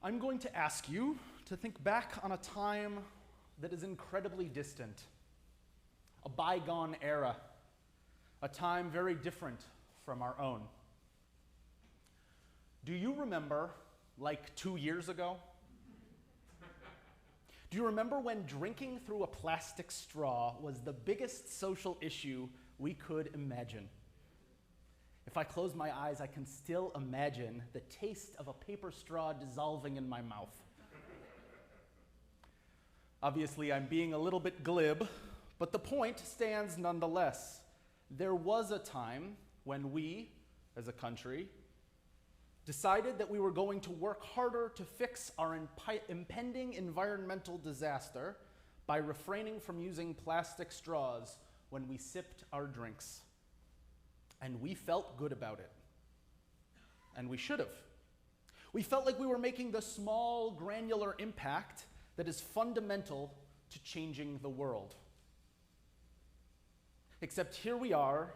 I'm going to ask you to think back on a time that is incredibly distant, a bygone era, a time very different from our own. Do you remember, like 2 years ago? Do you remember when drinking through a plastic straw was the biggest social issue we could imagine? If I close my eyes, I can still imagine the taste of a paper straw dissolving in my mouth. Obviously, I'm being a little bit glib, but the point stands nonetheless. There was a time when we, as a country, decided that we were going to work harder to fix our impending environmental disaster by refraining from using plastic straws when we sipped our drinks. And we felt good about it. And we should have. We felt like we were making the small, granular impact that is fundamental to changing the world. Except here we are,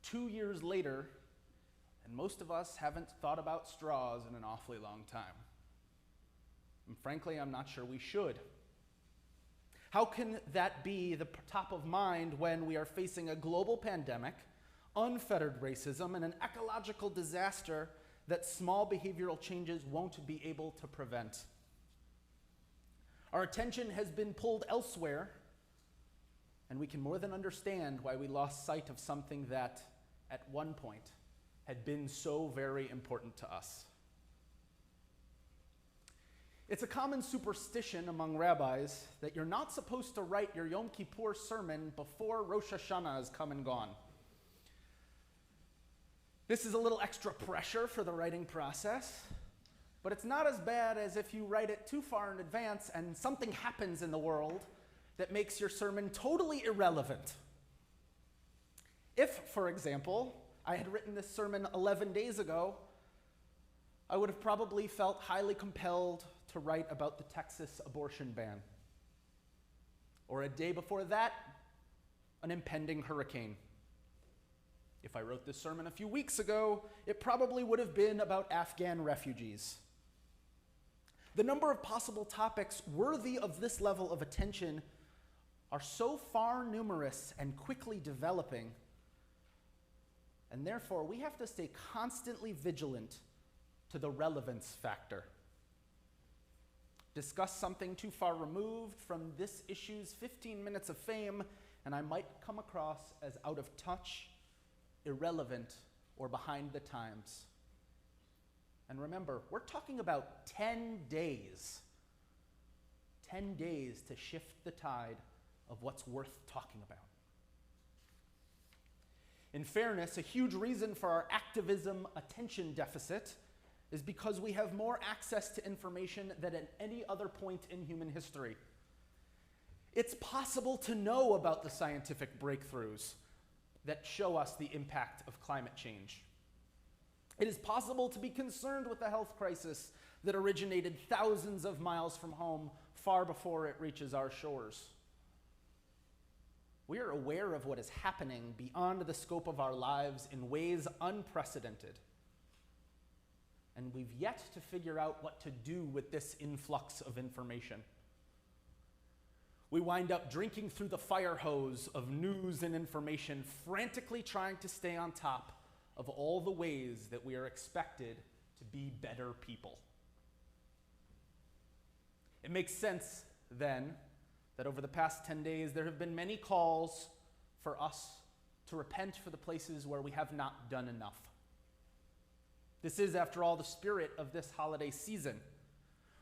2 years later, and most of us haven't thought about straws in an awfully long time. And frankly, I'm not sure we should. How can that be the top of mind when we are facing a global pandemic, unfettered racism, and an ecological disaster that small behavioral changes won't be able to prevent? Our attention has been pulled elsewhere, and we can more than understand why we lost sight of something that, at one point, had been so very important to us. It's a common superstition among rabbis that you're not supposed to write your Yom Kippur Sermon before Rosh Hashanah has come and gone. This is a little extra pressure for the writing process, but it's not as bad as if you write it too far in advance and something happens in the world that makes your sermon totally irrelevant. If, for example, I had written this sermon 11 days ago, I would have probably felt highly compelled to write about the Texas abortion ban. Or a day before that, an impending hurricane. If I wrote this sermon a few weeks ago, it probably would have been about Afghan refugees. The number of possible topics worthy of this level of attention are so far numerous and quickly developing, and therefore we have to stay constantly vigilant to the relevance factor. Discuss something too far removed from this issue's 15 minutes of fame, and I might come across as out of touch, irrelevant, or behind the times. And remember, we're talking about 10 days. 10 days to shift the tide of what's worth talking about. In fairness, a huge reason for our activism attention deficit is because we have more access to information than at any other point in human history. It's possible to know about the scientific breakthroughs that show us the impact of climate change. It is possible to be concerned with the health crisis that originated thousands of miles from home far before it reaches our shores. We are aware of what is happening beyond the scope of our lives in ways unprecedented. And we've yet to figure out what to do with this influx of information. We wind up drinking through the fire hose of news and information, frantically trying to stay on top of all the ways that we are expected to be better people. It makes sense, then, that over the past 10 days, there have been many calls for us to repent for the places where we have not done enough. This is, after all, the spirit of this holiday season.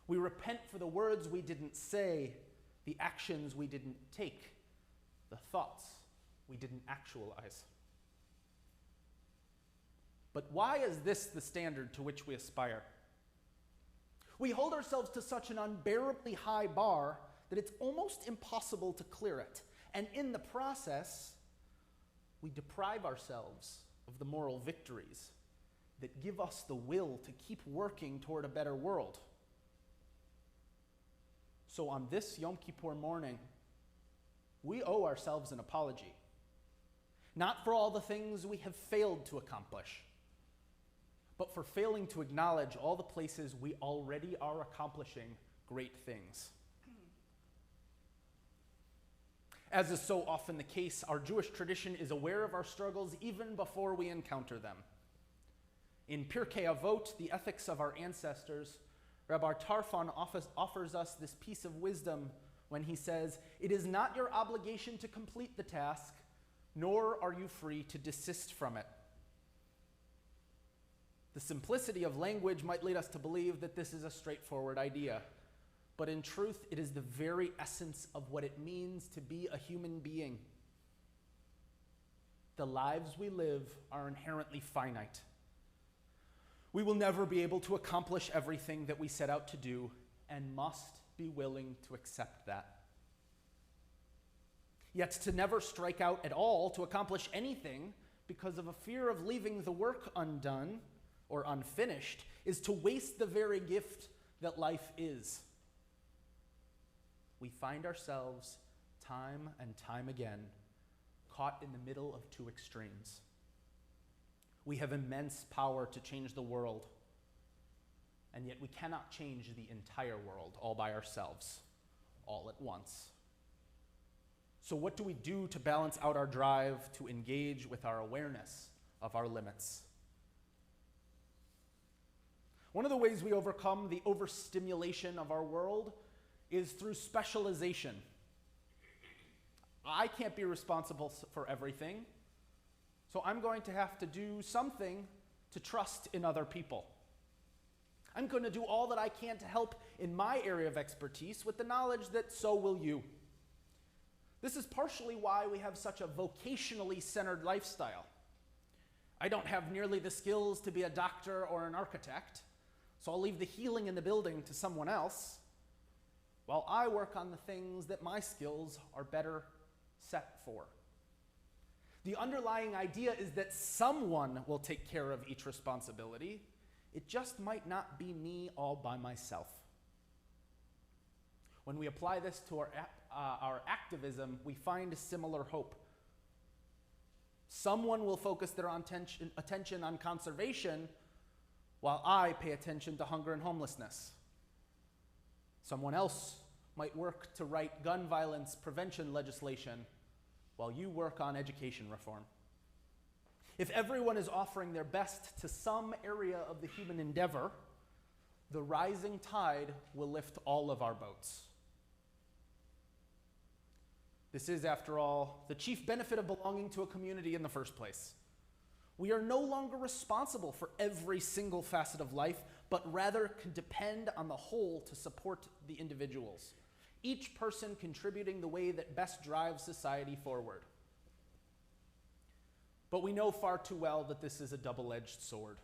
We repent for the words we didn't say, the actions we didn't take, the thoughts we didn't actualize. But why is this the standard to which we aspire? We hold ourselves to such an unbearably high bar that it's almost impossible to clear it. And in the process, we deprive ourselves of the moral victories that give us the will to keep working toward a better world. So on this Yom Kippur morning, we owe ourselves an apology. Not for all the things we have failed to accomplish, but for failing to acknowledge all the places we already are accomplishing great things. As is so often the case, our Jewish tradition is aware of our struggles even before we encounter them. In Pirkei Avot, the ethics of our ancestors, Rabbi Tarfon offers us this piece of wisdom when he says, "It is not your obligation to complete the task, nor are you free to desist from it." The simplicity of language might lead us to believe that this is a straightforward idea, but in truth, it is the very essence of what it means to be a human being. The lives we live are inherently finite. We will never be able to accomplish everything that we set out to do and must be willing to accept that. Yet to never strike out at all to accomplish anything because of a fear of leaving the work undone or unfinished is to waste the very gift that life is. We find ourselves time and time again caught in the middle of two extremes. We have immense power to change the world, and yet we cannot change the entire world all by ourselves, all at once. So what do we do to balance out our drive to engage with our awareness of our limits? One of the ways we overcome the overstimulation of our world is through specialization. I can't be responsible for everything, so I'm going to have to do something to trust in other people. I'm going to do all that I can to help in my area of expertise with the knowledge that so will you. This is partially why we have such a vocationally centered lifestyle. I don't have nearly the skills to be a doctor or an architect, so I'll leave the healing in the building to someone else, while I work on the things that my skills are better set for. The underlying idea is that someone will take care of each responsibility. It just might not be me all by myself. When we apply this to our activism, we find a similar hope. Someone will focus their attention on conservation, while I pay attention to hunger and homelessness. Someone else might work to write gun violence prevention legislation, while you work on education reform. If everyone is offering their best to some area of the human endeavor, the rising tide will lift all of our boats. This is, after all, the chief benefit of belonging to a community in the first place. We are no longer responsible for every single facet of life, but rather can depend on the whole to support the individuals, each person contributing the way that best drives society forward. But we know far too well that this is a double-edged sword.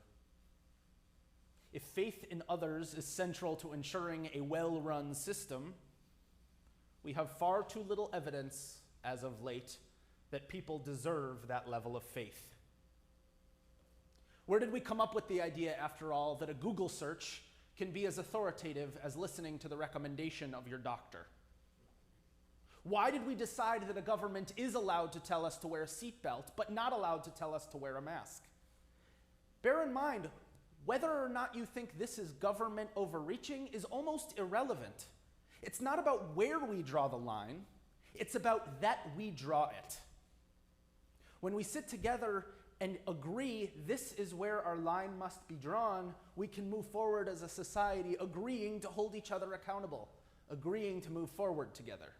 If faith in others is central to ensuring a well-run system, we have far too little evidence, as of late, that people deserve that level of faith. Where did we come up with the idea, after all, that a Google search can be as authoritative as listening to the recommendation of your doctor? Why did we decide that a government is allowed to tell us to wear a seatbelt, but not allowed to tell us to wear a mask? Bear in mind, whether or not you think this is government overreaching is almost irrelevant. It's not about where we draw the line, it's about that we draw it. When we sit together and agree this is where our line must be drawn, we can move forward as a society, agreeing to hold each other accountable, agreeing to move forward together.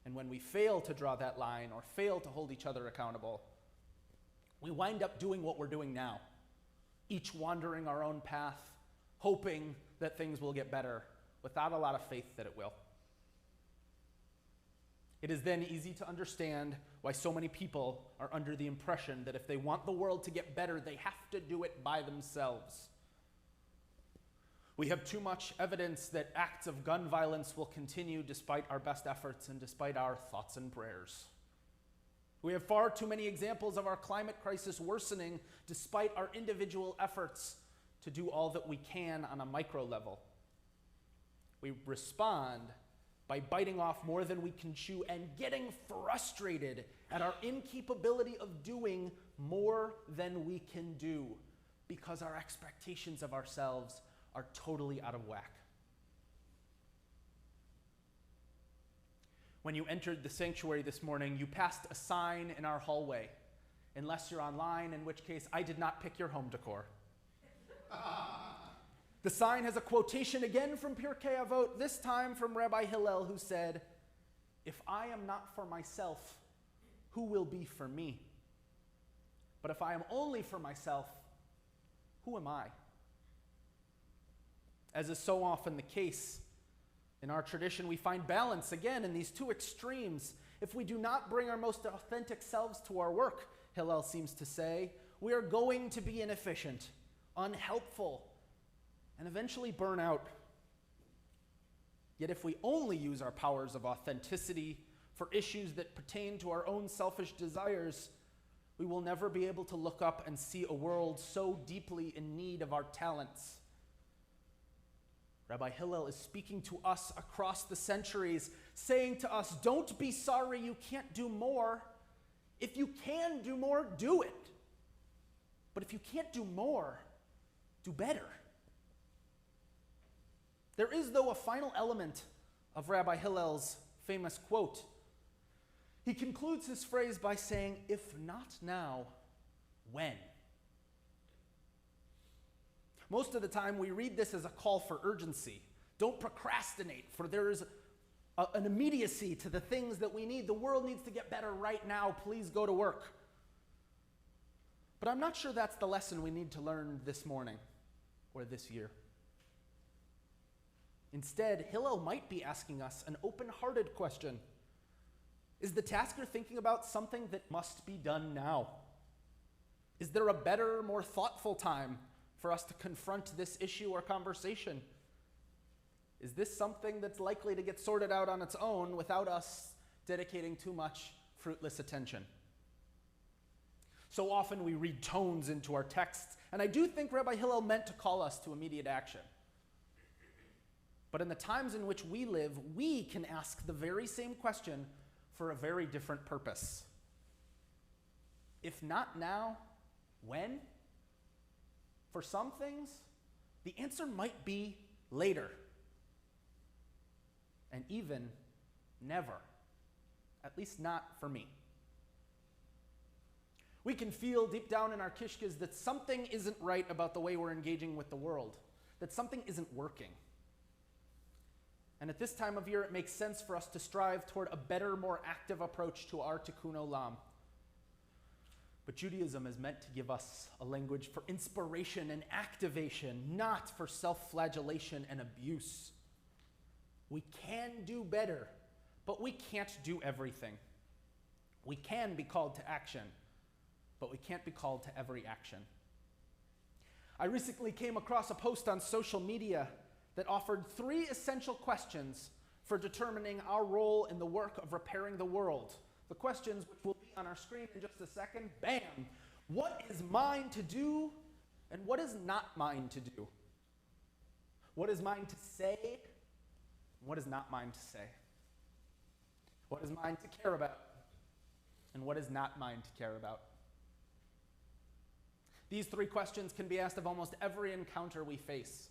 And when we fail to draw that line or fail to hold each other accountable, we wind up doing what we're doing now, each wandering our own path, hoping that things will get better, without a lot of faith that it will. It is then easy to understand why so many people are under the impression that if they want the world to get better, they have to do it by themselves. We have too much evidence that acts of gun violence will continue despite our best efforts and despite our thoughts and prayers. We have far too many examples of our climate crisis worsening despite our individual efforts to do all that we can on a micro level. We respond by biting off more than we can chew and getting frustrated at our incapability of doing more than we can do, because our expectations of ourselves are totally out of whack. When you entered the sanctuary this morning, you passed a sign in our hallway, unless you're online, in which case I did not pick your home decor. The sign has a quotation again from Pirkei Avot, this time from Rabbi Hillel, who said, "If I am not for myself, who will be for me? But if I am only for myself, who am I?" As is so often the case in our tradition, we find balance again in these two extremes. If we do not bring our most authentic selves to our work, Hillel seems to say, we are going to be inefficient, unhelpful, and eventually burn out. Yet if we only use our powers of authenticity for issues that pertain to our own selfish desires, we will never be able to look up and see a world so deeply in need of our talents. Rabbi Hillel is speaking to us across the centuries, saying to us, don't be sorry you can't do more. If you can do more, do it. But if you can't do more, do better. There is, though, a final element of Rabbi Hillel's famous quote. He concludes his phrase by saying, if not now, when? Most of the time we read this as a call for urgency. Don't procrastinate, for there is an immediacy to the things that we need. The world needs to get better right now. Please go to work. But I'm not sure that's the lesson we need to learn this morning or this year. Instead, Hillel might be asking us an open-hearted question. Is the tasker thinking about something that must be done now? Is there a better, more thoughtful time for us to confront this issue or conversation? Is this something that's likely to get sorted out on its own without us dedicating too much fruitless attention? So often we read tones into our texts, and I do think Rabbi Hillel meant to call us to immediate action. But in the times in which we live, we can ask the very same question for a very different purpose. If not now, when? For some things, the answer might be later. And even never. At least not for me. We can feel deep down in our kishkas that something isn't right about the way we're engaging with the world, that something isn't working. And at this time of year, it makes sense for us to strive toward a better, more active approach to our tikkun olam. But Judaism is meant to give us a language for inspiration and activation, not for self-flagellation and abuse. We can do better, but we can't do everything. We can be called to action, but we can't be called to every action. I recently came across a post on social media that offered 3 essential questions for determining our role in the work of repairing the world. The questions, which will be on our screen in just a second. Bam! What is mine to do, and what is not mine to do? What is mine to say, and what is not mine to say? What is mine to care about, and what is not mine to care about? These 3 questions can be asked of almost every encounter we face.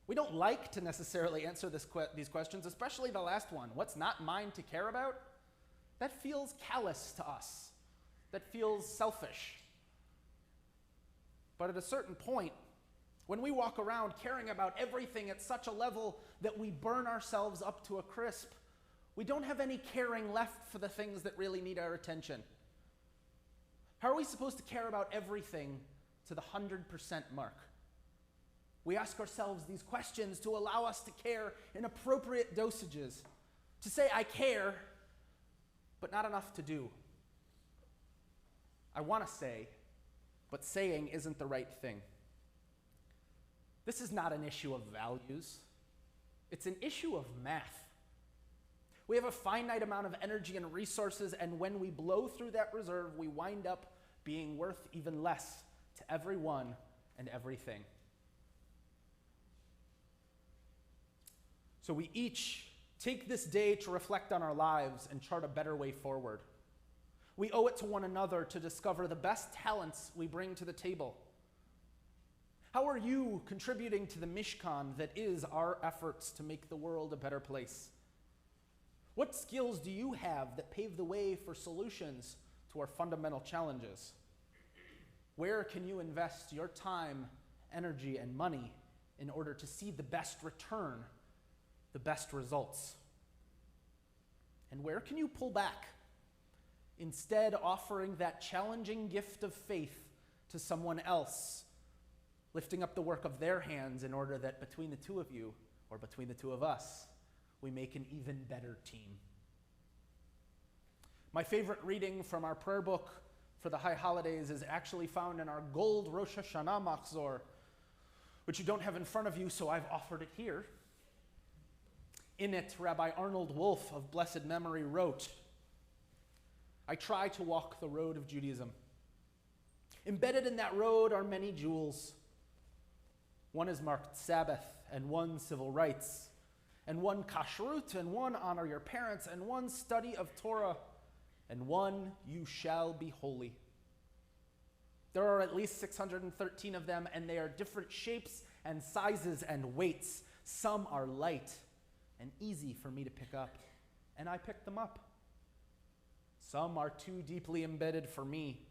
We don't like to necessarily answer these questions, especially the last one. What's not mine to care about? That feels callous to us. That feels selfish. But at a certain point, when we walk around caring about everything at such a level that we burn ourselves up to a crisp, we don't have any caring left for the things that really need our attention. How are we supposed to care about everything to the 100% mark? We ask ourselves these questions to allow us to care in appropriate dosages, to say, I care, but not enough to do. I want to say, but saying isn't the right thing. This is not an issue of values. It's an issue of math. We have a finite amount of energy and resources, and when we blow through that reserve, we wind up being worth even less to everyone and everything. So we each take this day to reflect on our lives and chart a better way forward. We owe it to one another to discover the best talents we bring to the table. How are you contributing to the Mishkan that is our efforts to make the world a better place? What skills do you have that pave the way for solutions to our fundamental challenges? Where can you invest your time, energy, and money in order to see the best return, the best results? And where can you pull back, instead offering that challenging gift of faith to someone else, lifting up the work of their hands in order that between the two of you, or between the two of us, we make an even better team? My favorite reading from our prayer book for the high holidays is actually found in our gold Rosh Hashanah Machzor, which you don't have in front of you, so I've offered it here. In it, Rabbi Arnold Wolf of blessed memory wrote, "I try to walk the road of Judaism. Embedded in that road are many jewels. One is marked Sabbath, and one civil rights, and one kashrut, and one honor your parents, and one study of Torah, and one you shall be holy. There are at least 613 of them, and they are different shapes and sizes and weights. Some are light and easy for me to pick up, and I pick them up. Some are too deeply embedded for me.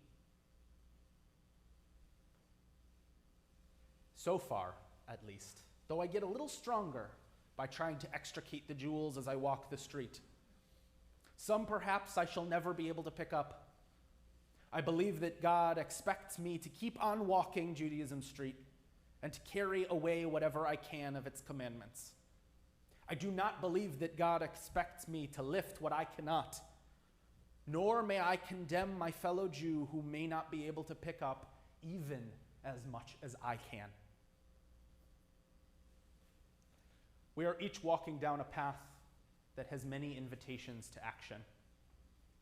So far, at least, though I get a little stronger by trying to extricate the jewels as I walk the street. Some perhaps I shall never be able to pick up. I believe that God expects me to keep on walking Judaism Street and to carry away whatever I can of its commandments. I do not believe that God expects me to lift what I cannot, nor may I condemn my fellow Jew who may not be able to pick up even as much as I can." We are each walking down a path that has many invitations to action,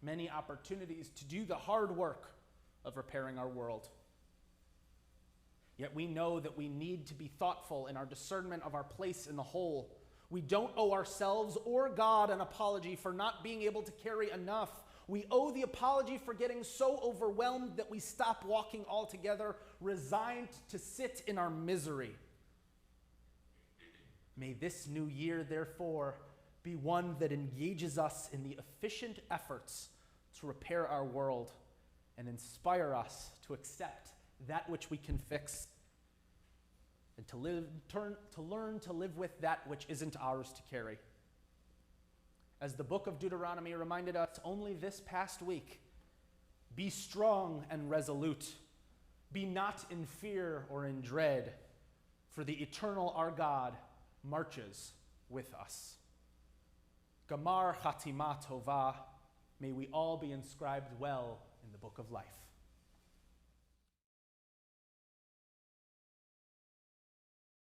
many opportunities to do the hard work of repairing our world. Yet we know that we need to be thoughtful in our discernment of our place in the whole. We don't owe ourselves or God an apology for not being able to carry enough. We owe the apology for getting so overwhelmed that we stop walking altogether, resigned to sit in our misery. May this new year, therefore, be one that engages us in the efficient efforts to repair our world and inspire us to accept that which we can fix and to learn to live with that which isn't ours to carry. As the book of Deuteronomy reminded us only this past week, be strong and resolute. Be not in fear or in dread, for the eternal our God marches with us. Gamar Chatima Tova, may we all be inscribed well in the book of life.